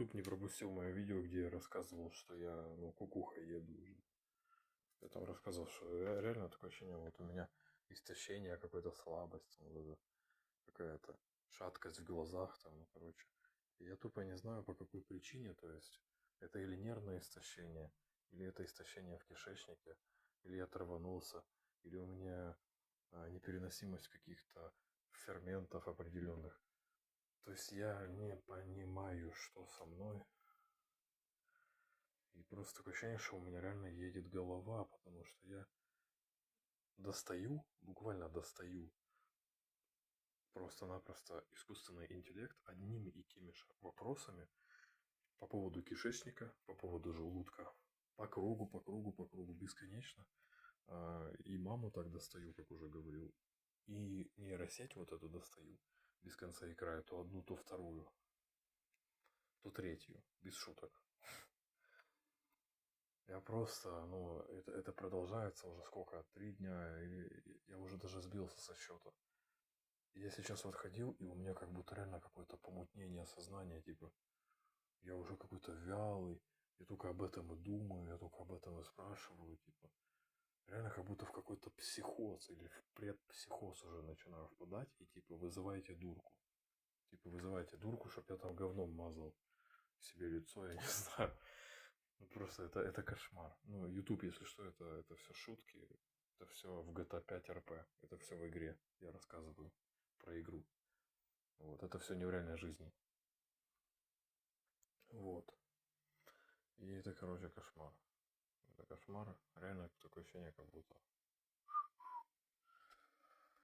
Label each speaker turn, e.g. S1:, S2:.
S1: YouTube не пропустил мое видео, где я рассказывал, что я, ну, кукухой еду уже. Я там рассказывал, что реально такое ощущение, вот у меня истощение, какая-то слабость, там, вот это, какая-то шаткость в глазах, там, ну, короче. И я тупо не знаю, по какой причине, то есть, это или нервное истощение, или это истощение в кишечнике, или я траванулся, или у меня непереносимость каких-то ферментов определенных. То есть я не понимаю, что со мной. И просто такое ощущение, что у меня реально едет голова, потому что я достаю, буквально достаю просто-напросто искусственный интеллект одними и теми же вопросами по поводу кишечника, по поводу желудка, по кругу, по кругу, по кругу, бесконечно. И маму так достаю, как уже говорил, и нейросеть вот эту достаю без конца и края, то одну, то вторую, то третью, без шуток. Я просто, ну, это продолжается уже сколько, 3 дня, и я уже даже сбился со счета. Я сейчас вот ходил, и у меня как будто реально какое-то помутнение сознания, типа, я уже какой-то вялый, я только об этом и думаю, я только об этом и спрашиваю, типа, реально как будто в какой-то психоз или в предпсихоз уже начинаю впадать, и типа, вызывайте дурку. Типа, вызывайте дурку, чтоб я там говном мазал себе лицо, я не знаю. Ну, просто это кошмар. Ну, YouTube, если что, это все шутки. Это все в GTA 5 RP. Это все в игре. Я рассказываю про игру. Вот. Это все не в реальной жизни. Вот. И это, короче, кошмар. Это кошмар. Реально такое ощущение, как будто